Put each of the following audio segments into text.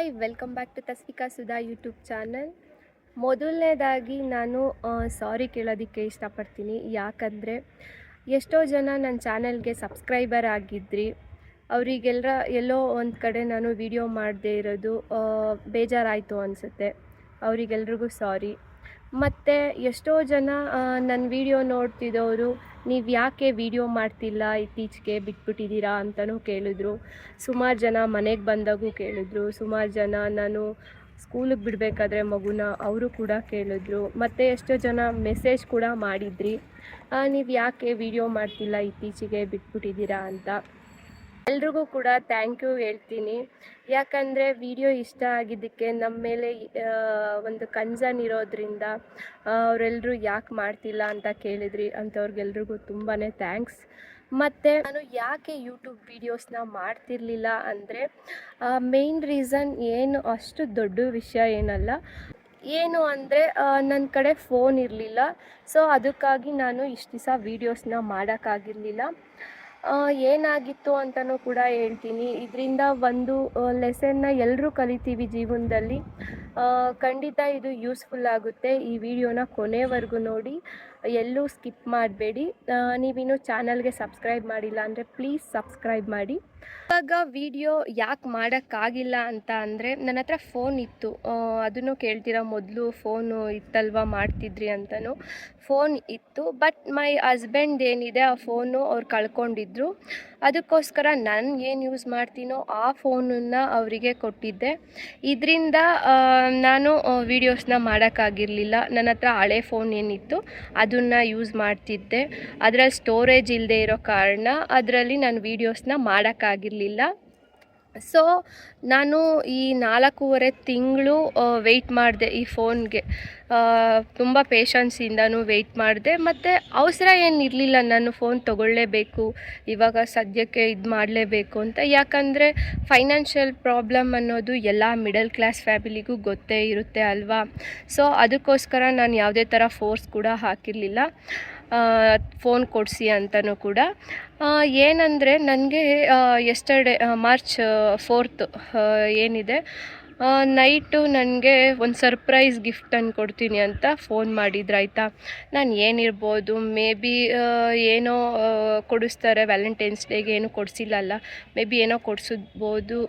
Hi, welcome back to Tasvika Sudha YouTube channel. ಮೊದಲನೇದಾಗಿ ನಾನು ಸಾರಿ ಕೇಳೋದಕ್ಕೆ ಇಷ್ಟಪಡ್ತೀನಿ. ಯಾಕಂದರೆ ಎಷ್ಟೋ ಜನ ನನ್ನ ಚಾನಲ್ಗೆ ಸಬ್ಸ್ಕ್ರೈಬರ್ ಆಗಿದ್ರಿ. ಎಲ್ಲೋ ಒಂದು ಕಡೆ ನಾನು ವಿಡಿಯೋ ಮಾಡದೇ ಇರೋದು ಬೇಜಾರಾಯಿತು ಅನಿಸುತ್ತೆ. ಅವರಿಗೆಲ್ರಿಗೂ ಸಾರಿ. ಮತ್ತು ಎಷ್ಟೋ ಜನ ನನ್ನ ವಿಡಿಯೋ ನೋಡ್ತಿದ್ದವರು ನೀವು ಯಾಕೆ ವಿಡಿಯೋ ಮಾಡ್ತಿಲ್ಲ, ಇತ್ತೀಚೆಗೆ ಬಿಟ್ಬಿಟ್ಟಿದ್ದೀರಾ ಅಂತಲೂ ಕೇಳಿದ್ರು. ಸುಮಾರು ಜನ ಮನೆಗೆ ಬಂದಾಗೂ ಕೇಳಿದ್ರು. ಸುಮಾರು ಜನ ನಾನು ಸ್ಕೂಲಿಗೆ ಬಿಡಬೇಕಾದ್ರೆ ಮಗುನ ಅವರು ಕೂಡ ಕೇಳಿದ್ರು. ಮತ್ತು ಎಷ್ಟೋ ಜನ ಮೆಸೇಜ್ ಕೂಡ ಮಾಡಿದ್ರಿ, ನೀವು ಯಾಕೆ ವಿಡಿಯೋ ಮಾಡ್ತಿಲ್ಲ, ಇತ್ತೀಚೆಗೆ ಬಿಟ್ಬಿಟ್ಟಿದ್ದೀರಾ ಅಂತ. ಎಲ್ರಿಗೂ ಕೂಡ ಥ್ಯಾಂಕ್ ಯು ಹೇಳ್ತೀನಿ. ಯಾಕಂದರೆ ವಿಡಿಯೋ ಇಷ್ಟ ಆಗಿದ್ದಕ್ಕೆ ನಮ್ಮ ಮೇಲೆ ಒಂದು ಕನ್ಸರ್ನ್ ಇರೋದ್ರಿಂದ ಅವರೆಲ್ಲರೂ ಯಾಕೆ ಮಾಡ್ತಿಲ್ಲ ಅಂತ ಕೇಳಿದ್ರಿ. ಅಂಥವ್ರಿಗೆಲ್ರಿಗೂ ತುಂಬಾ ಥ್ಯಾಂಕ್ಸ್. ಮತ್ತು ನಾನು ಯಾಕೆ ಯೂಟ್ಯೂಬ್ ವೀಡಿಯೋಸ್ನ ಮಾಡ್ತಿರ್ಲಿಲ್ಲ ಅಂದರೆ ಮೇಯ್ನ್ ರೀಸನ್ ಏನು ಅಷ್ಟು ದೊಡ್ಡ ವಿಷಯ ಏನಲ್ಲ. ಏನು ಅಂದರೆ ನನ್ನ ಕಡೆ ಫೋನ್ ಇರಲಿಲ್ಲ. ಸೊ ಅದಕ್ಕಾಗಿ ನಾನು ಇಷ್ಟು ದಿವಸ ವೀಡಿಯೋಸ್ನ ಮಾಡೋಕ್ಕಾಗಿರಲಿಲ್ಲ. ಏನಾಗಿತ್ತು ಅಂತಲೂ ಕೂಡ ಹೇಳ್ತೀನಿ. ಇದರಿಂದ ಒಂದು ಲೆಸನ್ನ ಎಲ್ಲರೂ ಕಲಿತೀವಿ ಜೀವನದಲ್ಲಿ. ಖಂಡಿತ ಇದು ಯೂಸ್ಫುಲ್ ಆಗುತ್ತೆ. ಈ ವಿಡಿಯೋನ ಕೊನೆವರೆಗೂ ನೋಡಿ, ಎಲ್ಲೂ ಸ್ಕಿಪ್ ಮಾಡಬೇಡಿ. ನೀವಿನ್ನೂ ಚಾನಲ್ಗೆ ಸಬ್ಸ್ಕ್ರೈಬ್ ಮಾಡಿಲ್ಲ ಅಂದರೆ ಪ್ಲೀಸ್ ಸಬ್ಸ್ಕ್ರೈಬ್ ಮಾಡಿ. ಇವಾಗ ವಿಡಿಯೋ ಯಾಕೆ ಮಾಡೋಕ್ಕಾಗಿಲ್ಲ ಅಂತ ಅಂದರೆ ನನ್ನ ಹತ್ರ ಫೋನ್ ಇತ್ತು. ಅದನ್ನು ಕೇಳ್ತೀರಾ, ಮೊದಲು ಫೋನು ಇತ್ತಲ್ವ ಮಾಡ್ತಿದ್ರಿ ಅಂತಲೂ. ಫೋನ್ ಇತ್ತು, ಬಟ್ ಮೈ ಹಸ್ಬೆಂಡ್ ಏನಿದೆ ಆ ಫೋನು ಅವ್ರು ಕಳ್ಕೊಂಡಿದ್ರು. ಅದಕ್ಕೋಸ್ಕರ ನಾನು ಏನು ಯೂಸ್ ಮಾಡ್ತೀನೋ ಆ ಫೋನನ್ನು ಅವರಿಗೆ ಕೊಟ್ಟಿದ್ದೆ. ಇದರಿಂದ ನಾನು ವೀಡಿಯೋಸ್ನ ಮಾಡೋಕ್ಕಾಗಿರಲಿಲ್ಲ. ನನ್ನ ಹತ್ರ ಹಳೆ ಫೋನ್ ಏನಿತ್ತು ಅದನ್ನು ಯೂಸ್ ಮಾಡ್ತಿದ್ದೆ. ಅದರಲ್ಲಿ ಸ್ಟೋರೇಜ್ ಇಲ್ಲದೆ ಇರೋ ಕಾರಣ ಅದರಲ್ಲಿ ನಾನು ವೀಡಿಯೋಸ್ನ ಮಾಡೋಕ್ಕಾಗಿರಲಿಲ್ಲ. ಸೊ ನಾನು ಈ 4.5 ತಿಂಗಳು ವೆಯ್ಟ್ ಮಾಡಿದೆ ಈ ಫೋನ್ಗೆ. ತುಂಬ ಪೇಷನ್ಸಿಂದನೂ ವೆಯ್ಟ್ ಮಾಡಿದೆ. ಮತ್ತು ಅವಸರ ಏನಿರಲಿಲ್ಲ, ನಾನು ಫೋನ್ ತೊಗೊಳ್ಳೇಬೇಕು ಇವಾಗ ಸದ್ಯಕ್ಕೆ ಇದು ಮಾಡಲೇಬೇಕು ಅಂತ. ಯಾಕಂದರೆ ಫೈನಾನ್ಷಿಯಲ್ ಪ್ರಾಬ್ಲಮ್ ಅನ್ನೋದು ಎಲ್ಲ ಮಿಡಲ್ ಕ್ಲಾಸ್ ಫ್ಯಾಮಿಲಿಗೂ ಗೊತ್ತೇ ಇರುತ್ತೆ ಅಲ್ವಾ. ಸೊ ಅದಕ್ಕೋಸ್ಕರ ನಾನು ಯಾವುದೇ ಥರ ಫೋರ್ಸ್ ಕೂಡ ಹಾಕಿರಲಿಲ್ಲ ಫೋನ್ ಕೊಡಿಸಿ ಅಂತಲೂ ಕೂಡ. ಏನಂದರೆ ನನಗೆ ಯಸ್ಟರ್ಡೇ ಮಾರ್ಚ್ 4th ಏನಿದೆ ನೈಟು ನನಗೆ ಒಂದು ಸರ್ಪ್ರೈಸ್ ಗಿಫ್ಟ್ ಕೊಡ್ತೀನಿ ಅಂತ ಫೋನ್ ಮಾಡಿದ್ರು, ಆಯಿತಾ. ನಾನು ಏನಿರ್ಬೋದು, ಮೇ ಬಿ ಏನೋ ಕೊಡಿಸ್ತಾರೆ ವ್ಯಾಲೆಂಟೈನ್ಸ್ ಡೇಗೆ, ಏನೂ ಕೊಡಿಸಿಲ್ಲಲ್ಲ, ಮೇ ಬಿ ಏನೋ ಕೊಡಿಸ್ಬೋದು,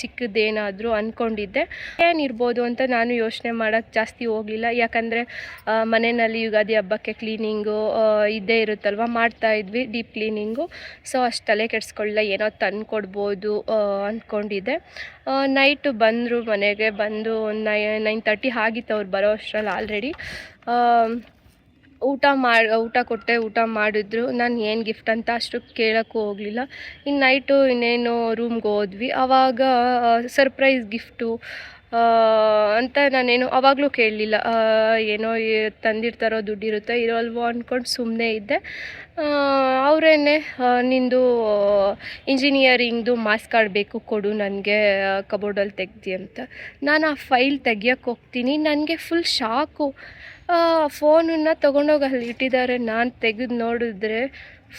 ಚಿಕ್ಕದೇನಾದರೂ ಅಂದ್ಕೊಂಡಿದ್ದೆ. ಏನಿರ್ಬೋದು ಅಂತ ನಾನು ಯೋಚನೆ ಮಾಡೋಕ್ಕೆ ಜಾಸ್ತಿ ಹೋಗಲಿಲ್ಲ. ಯಾಕಂದರೆ ಮನೆಯಲ್ಲಿ ಯುಗಾದಿ ಹಬ್ಬಕ್ಕೆ ಕ್ಲೀನಿಂಗು ಇದ್ದೇ ಇರುತ್ತಲ್ವ, ಮಾಡ್ತಾಯಿದ್ವಿ ಡೀಪ್ ಕ್ಲೀನಿಂಗು. ಸೊ ಅಷ್ಟು ತಲೆ ಕೆಡಿಸ್ಕೊಳ್ಳಿಲ್ಲ, ಏನೋ ತಂದು ಕೊಡ್ಬೋದು ಅಂದ್ಕೊಂಡಿದ್ದೆ. ನೈಟು ಬಂದರು, ಮನೆಗೆ ಬಂದು 9:30 ಆಗಿತ್ತು ಅವ್ರು ಬರೋ ಅಷ್ಟರಲ್ಲಿ. ಆಲ್ರೆಡಿ ಊಟ ಕೊಟ್ಟೆ, ಊಟ ಮಾಡಿದ್ರು. ನಾನು ಏನು ಗಿಫ್ಟ್ ಅಂತ ಅಷ್ಟು ಕೇಳೋಕ್ಕೂ ಹೋಗಲಿಲ್ಲ. ಇನ್ನು ನೈಟು ಇನ್ನೇನು ರೂಮ್ಗೆ ಹೋದ್ವಿ. ಆವಾಗ ಸರ್ಪ್ರೈಸ್ ಗಿಫ್ಟು ಅಂತ ನಾನೇನು ಆವಾಗಲೂ ಕೇಳಲಿಲ್ಲ. ಏನೋ ತಂದಿರ್ತಾರೋ, ದುಡ್ಡಿರುತ್ತೋ ಇರೋಲ್ವೋ ಅಂದ್ಕೊಂಡು ಸುಮ್ಮನೆ ಇದ್ದೆ. ಅವರೇನೆ ನಿಂದು ಇಂಜಿನಿಯರಿಂಗ್ದು ಮಾರ್ಕ್ಸ್ ಕಾರ್ಡ್ ಬೇಕು, ಕೊಡು ನನಗೆ, ಕಬೋರ್ಡಲ್ಲಿ ತೆಗ್ದು ಅಂತ. ನಾನು ಆ ಫೈಲ್ ತೆಗಿಯೋಕ್ಕೆ ಹೋಗ್ತೀನಿ, ನನಗೆ ಫುಲ್ ಶಾಕು. ಫೋನನ್ನು ತೊಗೊಂಡೋಗಿ ಅಲ್ಲಿ ಇಟ್ಟಿದ್ದಾರೆ. ನಾನು ತೆಗೆದು ನೋಡಿದ್ರೆ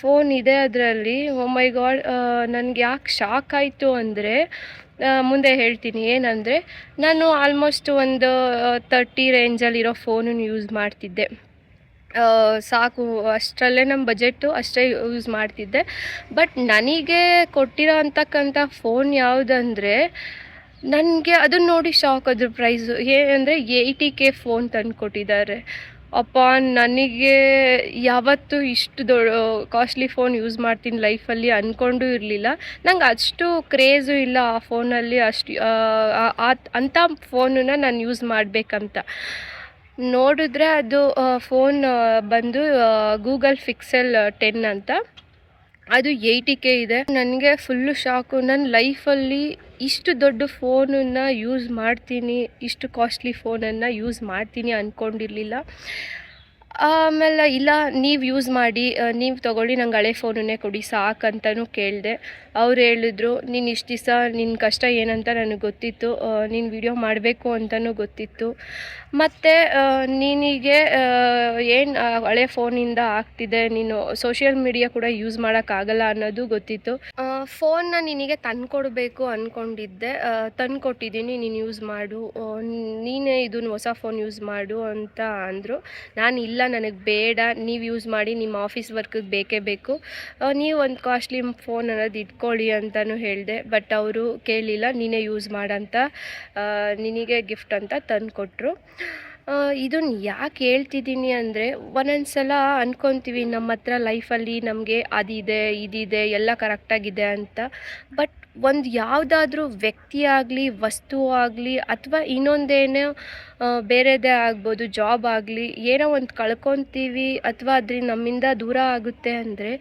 ಫೋನ್ ಇದೆ ಅದರಲ್ಲಿ. ಓ ಮೈ ಗಾಡ್, ನನಗೆ ಯಾಕೆ ಶಾಕ್ ಆಯಿತು ಅಂದರೆ ಮುಂದೆ ಹೇಳ್ತೀನಿ. ಏನಂದರೆ ನಾನು ಆಲ್ಮೋಸ್ಟ್ ಒಂದು 30 ರೇಂಜಲ್ಲಿರೋ ಫೋನನ್ನು ಯೂಸ್ ಮಾಡ್ತಿದ್ದೆ. ಸಾಕು, ಅಷ್ಟರಲ್ಲೇ ನಮ್ಮ ಬಜೆಟು, ಅಷ್ಟೇ ಯೂಸ್ ಮಾಡ್ತಿದ್ದೆ. ಬಟ್ ನನಗೆ ಕೊಟ್ಟಿರೋ ಅಂತಕ್ಕಂಥ ಫೋನ್ ಯಾವುದಂದರೆ ನನಗೆ ಅದನ್ನು ನೋಡಿ ಶಾಕ್. ಅದ್ರ ಪ್ರೈಸು ಏನಂದರೆ 80K ಫೋನ್ ತಂದು ಕೊಟ್ಟಿದ್ದಾರೆ. ಅಪ್ಪ, ನನಗೆ ಯಾವತ್ತೂ ಇಷ್ಟು ಕಾಸ್ಟ್ಲಿ ಫೋನ್ ಯೂಸ್ ಮಾಡ್ತೀನಿ ಲೈಫಲ್ಲಿ ಅಂದ್ಕೊಂಡು ಇರಲಿಲ್ಲ. ನಂಗೆ ಅಷ್ಟು ಕ್ರೇಜು ಇಲ್ಲ ಆ ಫೋನಲ್ಲಿ. ಅಷ್ಟು ಅಂಥ ಫೋನನ್ನು ನಾನು ಯೂಸ್ ಮಾಡಬೇಕಂತ ನೋಡಿದ್ರೆ ಅದು ಫೋನ್ ಬಂದು ಗೂಗಲ್ ಪಿಕ್ಸೆಲ್ 10 ಅಂತ. ಅದು 80K ಇದೆ. ನನಗೆ ಫುಲ್ಲು ಶಾಕು. ನನ್ನ ಲೈಫಲ್ಲಿ ಇಷ್ಟು ದೊಡ್ಡ ಫೋನನ್ನು ಯೂಸ್ ಮಾಡ್ತೀನಿ, ಇಷ್ಟು ಕಾಸ್ಟ್ಲಿ ಫೋನನ್ನು ಯೂಸ್ ಮಾಡ್ತೀನಿ ಅಂದ್ಕೊಂಡಿರಲಿಲ್ಲ. ಆಮೇಲೆ ಇಲ್ಲ, ನೀವು ಯೂಸ್ ಮಾಡಿ, ನೀವು ತೊಗೊಳ್ಳಿ, ನಂಗೆ ಹಳೆ ಫೋನನ್ನೇ ಕೊಡಿ ಸಾಕಂತನೂ ಕೇಳಿದೆ. ಅವ್ರು ಹೇಳಿದ್ರು, ನೀನು ಇಷ್ಟು ದಿವಸ ನಿನ್ನ ಕಷ್ಟ ಏನಂತ ನನಗೆ ಗೊತ್ತಿತ್ತು, ನೀನು ವಿಡಿಯೋ ಮಾಡಬೇಕು ಅಂತಲೂ ಗೊತ್ತಿತ್ತು, ಮತ್ತು ನಿನಗೆ ಏನು ಹಳೆ ಫೋನಿಂದ ಆಗ್ತಿದೆ, ನೀನು ಸೋಷಿಯಲ್ ಮೀಡಿಯಾ ಕೂಡ ಯೂಸ್ ಮಾಡೋಕ್ಕಾಗಲ್ಲ ಅನ್ನೋದು ಗೊತ್ತಿತ್ತು. ಫೋನ್ನ ನಿನಗೆ ತಂದುಕೊಡ್ಬೇಕು ಅಂದ್ಕೊಂಡಿದ್ದೆ, ತಂದುಕೊಟ್ಟಿದ್ದೀನಿ, ನೀನು ಯೂಸ್ ಮಾಡು, ನೀನೇ ಇದನ್ನು ಹೊಸ ಫೋನ್ ಯೂಸ್ ಮಾಡು ಅಂತ ಅಂದರು. ನಾನು ಇಲ್ಲ, ನನಗೆ ಬೇಡ, ನೀವು ಯೂಸ್ ಮಾಡಿ, ನಿಮ್ಮ ಆಫೀಸ್ ವರ್ಕಿಗೆ ಬೇಕೇ ಬೇಕು, ನೀವು ಒಂದು ಕಾಸ್ಟ್ಲಿ ಫೋನ್ ಅನ್ನೋದು ಇಟ್ಕೊಳ್ಳಿ ಅಂತಲೂ ಹೇಳಿದೆ. ಬಟ್ ಅವರು ಕೇಳಲಿಲ್ಲ, ನೀನೇ ಯೂಸ್ ಮಾಡಂತ, ನಿನಗೆ ಗಿಫ್ಟ್ ಅಂತ ತಂದುಕೊಟ್ರು. ಇದನ್ನು ಯಾಕೆ ಹೇಳ್ತಿದ್ದೀನಿ ಅಂದರೆ, ಒಂದೊಂದು ಸಲ ಅಂದ್ಕೊತೀವಿ ನಮ್ಮ ಹತ್ರ ಲೈಫಲ್ಲಿ ನಮಗೆ ಅದಿದೆ ಇದಿದೆ ಎಲ್ಲ ಕರೆಕ್ಟಾಗಿದೆ ಅಂತ. ಬಟ್ ಒಂದು ಯಾವುದಾದ್ರೂ ವ್ಯಕ್ತಿ ಆಗಲಿ, ವಸ್ತು ಆಗಲಿ, ಅಥವಾ ಇನ್ನೊಂದೇನೋ ಬೇರೆದೇ ಆಗ್ಬೋದು, ಜಾಬ್ ಆಗಲಿ, ಏನೋ ಒಂದು ಕಳ್ಕೊತೀವಿ ಅಥವಾ ಅದರಿಂದ ನಮ್ಮಿಂದ ದೂರ ಆಗುತ್ತೆ ಅಂದರೆ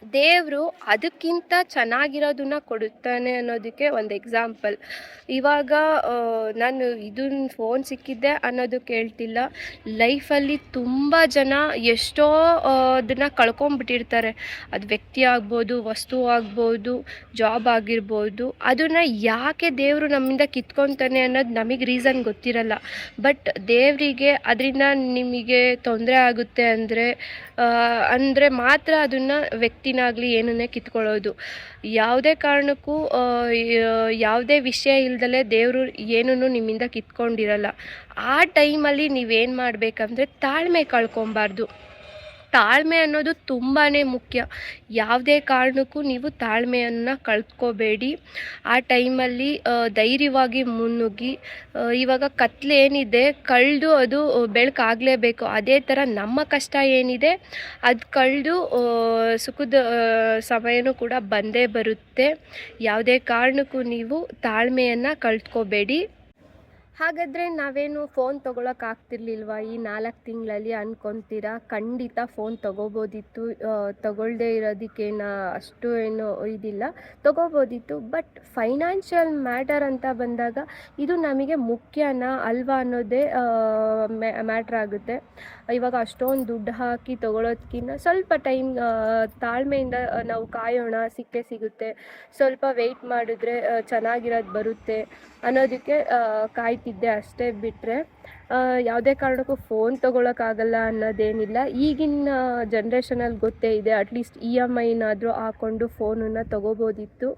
ದೇವರು ಅದಕ್ಕಿಂತ ಚೆನ್ನಾಗಿರೋದನ್ನ ಕೊಡುತ್ತಾನೆ ಅನ್ನೋದಕ್ಕೆ ಒಂದು ಎಕ್ಸಾಂಪಲ್. ಇವಾಗ ನಾನು ಇದನ್ನ ಫೋನ್ ಸಿಕ್ಕಿದ್ದೆ ಅನ್ನೋದು ಕೇಳ್ತಿಲ್ಲ. ಲೈಫಲ್ಲಿ ತುಂಬ ಜನ ಎಷ್ಟೋ ಅದನ್ನು ಕಳ್ಕೊಂಬಿಟ್ಟಿರ್ತಾರೆ. ಅದು ವ್ಯಕ್ತಿ ಆಗ್ಬೋದು, ವಸ್ತು ಆಗ್ಬೋದು, ಜಾಬ್ ಆಗಿರ್ಬೋದು. ಅದನ್ನು ಯಾಕೆ ದೇವರು ನಮ್ಮಿಂದ ಕಿತ್ಕೊತಾನೆ ಅನ್ನೋದು ನಮಗೆ ರೀಸನ್ ಗೊತ್ತಿರಲ್ಲ. ಬಟ್ ದೇವರಿಗೆ ಅದರಿಂದ ನಿಮಗೆ ತೊಂದರೆ ಆಗುತ್ತೆ ಅಂದರೆ ಮಾತ್ರ ಅದನ್ನು ವ್ಯಕ್ತಿನಾಗಲಿ ಏನನ್ನೇ ಕಿತ್ಕೊಳ್ಳೋದು. ಯಾವುದೇ ಕಾರಣಕ್ಕೂ ಯಾವುದೇ ವಿಷಯ ಇಲ್ದಲೇ ದೇವರು ಏನೂ ನಿಮ್ಮಿಂದ ಕಿತ್ಕೊಂಡಿರಲ್ಲ. ಆ ಟೈಮಲ್ಲಿ ನೀವೇನು ಮಾಡಬೇಕಂದ್ರೆ ತಾಳ್ಮೆ ಕಳ್ಕೊಬಾರ್ದು. ತಾಳ್ಮೆ ಅನ್ನೋದು ತುಂಬಾ ಮುಖ್ಯ. ಯಾವುದೇ ಕಾರಣಕ್ಕೂ ನೀವು ತಾಳ್ಮೆಯನ್ನು ಕಳ್ತ್ಕೋಬೇಡಿ. ಆ ಟೈಮಲ್ಲಿ ಧೈರ್ಯವಾಗಿ ಮುನ್ನುಗ್ಗಿ. ಇವಾಗ ಕತ್ಲೇನಿದೆ ಕಳೆದು ಅದು ಬೆಳಕಾಗಲೇಬೇಕು. ಅದೇ ಥರ ನಮ್ಮ ಕಷ್ಟ ಏನಿದೆ ಅದು ಕಳೆದು ಸುಖದ ಸಮಯನೂ ಕೂಡ ಬಂದೇ ಬರುತ್ತೆ. ಯಾವುದೇ ಕಾರಣಕ್ಕೂ ನೀವು ತಾಳ್ಮೆಯನ್ನು ಕಳ್ತ್ಕೋಬೇಡಿ. ಹಾಗಾದರೆ ನಾವೇನು ಫೋನ್ ತೊಗೊಳಕ್ಕಾಗ್ತಿರ್ಲಿಲ್ವ ಈ 4 ತಿಂಗಳಲ್ಲಿ ಅಂದ್ಕೊತೀರಾ? ಖಂಡಿತ ಫೋನ್ ತೊಗೋಬೋದಿತ್ತು. ತೊಗೊಳ್ಳದೇ ಇರೋದಕ್ಕೇನು ಅಷ್ಟು ಏನು ಇದಿಲ್ಲ, ತೊಗೋಬೋದಿತ್ತು. ಬಟ್ ಫೈನಾನ್ಷಿಯಲ್ ಮ್ಯಾಟರ್ ಅಂತ ಬಂದಾಗ ಇದು ನಮಗೆ ಮುಖ್ಯನಾ ಅಲ್ವಾ ಅನ್ನೋದೇ ಮ್ಯಾಟ್ರ್ ಆಗುತ್ತೆ. ಇವಾಗ ಅಷ್ಟೊಂದು ದುಡ್ಡು ಹಾಕಿ ತೊಗೊಳೋದ್ಕಿಂತ ಸ್ವಲ್ಪ ಟೈಮ್ ತಾಳ್ಮೆಯಿಂದ ನಾವು ಕಾಯೋಣ, ಸಿಕ್ಕೇ ಸಿಗುತ್ತೆ, ಸ್ವಲ್ಪ ವೆಯ್ಟ್ ಮಾಡಿದ್ರೆ ಚೆನ್ನಾಗಿರೋದು ಬರುತ್ತೆ ಅನ್ನೋದಕ್ಕೆ ಕಾಯ್ತಿದ್ದೆ ಅಷ್ಟೇ. ಬಿಟ್ಟರೆ ಯಾವುದೇ ಕಾರಣಕ್ಕೂ ಫೋನ್ ತೊಗೊಳಕ್ಕಾಗಲ್ಲ ಅನ್ನೋದೇನಿಲ್ಲ. ಈಗಿನ ಜನ್ರೇಷನಲ್ಲಿ ಗೊತ್ತೇ ಇದೆ, ಅಟ್ಲೀಸ್ಟ್ EMIನಾದರೂ ಹಾಕ್ಕೊಂಡು ಫೋನನ್ನು ತೊಗೋಬೋದಿತ್ತು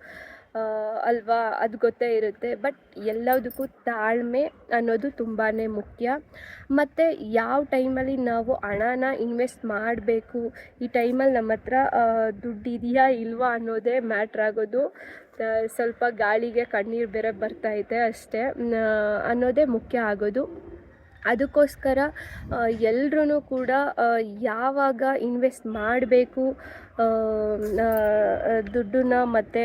ಅಲ್ವಾ? ಅದು ಗೊತ್ತೇ ಇರುತ್ತೆ. ಬಟ್ ಎಲ್ಲದಕ್ಕೂ ತಾಳ್ಮೆ ಅನ್ನೋದು ತುಂಬಾ ಮುಖ್ಯ. ಮತ್ತು ಯಾವ ಟೈಮಲ್ಲಿ ನಾವು ಹಣನ ಇನ್ವೆಸ್ಟ್ ಮಾಡಬೇಕು, ಈ ಟೈಮಲ್ಲಿ ನಮ್ಮ ಹತ್ರ ದುಡ್ಡಿದೆಯಾ ಇಲ್ವಾ ಅನ್ನೋದೇ ಮ್ಯಾಟ್ರ್ ಆಗೋದು. ಸ್ವಲ್ಪ ಗಾಳಿಗೆ ಕಣ್ಣೀರು ಬೇರೆ ಬರ್ತೈತೆ ಅಷ್ಟೇ ಅನ್ನೋದೇ ಮುಖ್ಯ ಆಗೋದು. ಅದಕ್ಕೋಸ್ಕರ ಎಲ್ರೂ ಕೂಡ ಯಾವಾಗ ಇನ್ವೆಸ್ಟ್ ಮಾಡಬೇಕು ದುಡ್ಡನ್ನ, ಮತ್ತು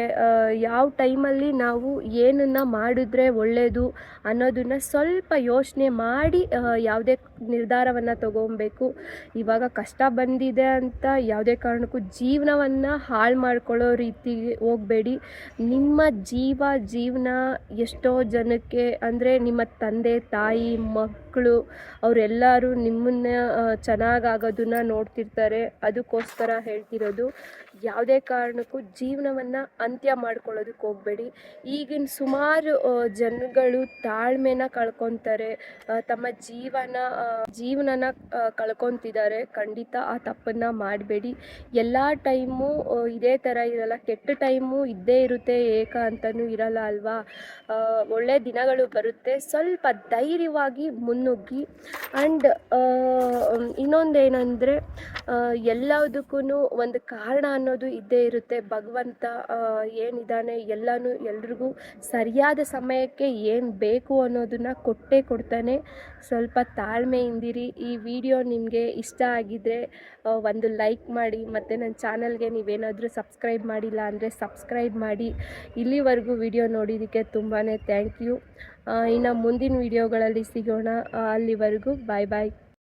ಯಾವ ಟೈಮಲ್ಲಿ ನಾವು ಏನನ್ನು ಮಾಡಿದ್ರೆ ಒಳ್ಳೆಯದು ಅನ್ನೋದನ್ನು ಸ್ವಲ್ಪ ಯೋಚನೆ ಮಾಡಿ ಯಾವುದೇ ನಿರ್ಧಾರವನ್ನು ತಗೊಬೇಕು. ಇವಾಗ ಕಷ್ಟ ಬಂದಿದೆ ಅಂತ ಯಾವುದೇ ಕಾರಣಕ್ಕೂ ಜೀವನವನ್ನು ಹಾಳು ಮಾಡ್ಕೊಳ್ಳೋ ರೀತಿಗೆ ಹೋಗಬೇಡಿ. ನಿಮ್ಮ ಜೀವನ ಎಷ್ಟೋ ಜನಕ್ಕೆ, ಅಂದರೆ ನಿಮ್ಮ ತಂದೆ ತಾಯಿ ಮಕ್ಕಳು ಅವರೆಲ್ಲರೂ ನಿಮ್ಮನ್ನ ಚೆನ್ನಾಗಾಗೋದನ್ನು ನೋಡ್ತಿರ್ತಾರೆ. ಅದಕ್ಕೋಸ್ಕರ ಹೇಳ್ತಿರೋದು, ಯಾವುದೇ ಕಾರಣಕ್ಕೂ ಜೀವನವನ್ನು ಅಂತ್ಯ ಮಾಡ್ಕೊಳ್ಳೋದಕ್ಕೆ ಹೋಗಬೇಡಿ. ಈಗಿನ ಸುಮಾರು ಜನಗಳು ತಾಳ್ಮೆನ ಕಳ್ಕೊತಾರೆ, ತಮ್ಮ ಜೀವನನ ಕಳ್ಕೊತಿದ್ದಾರೆ. ಖಂಡಿತ ಆ ತಪ್ಪನ್ನು ಮಾಡಬೇಡಿ. ಎಲ್ಲ ಟೈಮು ಇದೇ ಥರ ಇರಲ್ಲ, ಕೆಟ್ಟ ಟೈಮು ಇದ್ದೇ ಇರುತ್ತೆ, ಅಂತಲೂ ಇರಲ್ಲ ಅಲ್ವಾ? ಒಳ್ಳೆಯ ದಿನಗಳು ಬರುತ್ತೆ. ಸ್ವಲ್ಪ ಧೈರ್ಯವಾಗಿ ಮುನ್ನುಗ್ಗಿ. ಆ್ಯಂಡ್ ಇನ್ನೊಂದೇನೆಂದರೆ, ಎಲ್ಲದಕ್ಕೂ ಒಂದು ಕಾರಣ ಅನ್ನೋದು ಇದ್ದೇ ಇರುತ್ತೆ. ಭಗವಂತ ಏನಿದ್ದಾನೆ ಎಲ್ರಿಗೂ ಸರಿಯಾದ ಸಮಯಕ್ಕೆ ಏನು ಬೇಕು ಅನ್ನೋದನ್ನು ಕೊಟ್ಟೇ ಕೊಡ್ತಾನೆ. ಸ್ವಲ್ಪ ತಾಳ್ಮೆಯಿಂದಿರಿ. ಈ ವಿಡಿಯೋ ನಿಮಗೆ ಇಷ್ಟ ಆಗಿದ್ದರೆ ಒಂದು ಲೈಕ್ ಮಾಡಿ, ಮತ್ತು ನನ್ನ ಚಾನಲ್ಗೆ ನೀವೇನಾದರೂ ಸಬ್ಸ್ಕ್ರೈಬ್ ಮಾಡಿಲ್ಲ ಅಂದರೆ ಸಬ್ಸ್ಕ್ರೈಬ್ ಮಾಡಿ. ಇಲ್ಲಿವರೆಗೂ ವಿಡಿಯೋ ನೋಡಿದ್ದಕ್ಕೆ ತುಂಬಾ ಥ್ಯಾಂಕ್ ಯು. ಇನ್ನು ಮುಂದಿನ ವಿಡಿಯೋಗಳಲ್ಲಿ ಸಿಗೋಣ. ಅಲ್ಲಿವರೆಗೂ ಬಾಯ್ ಬಾಯ್.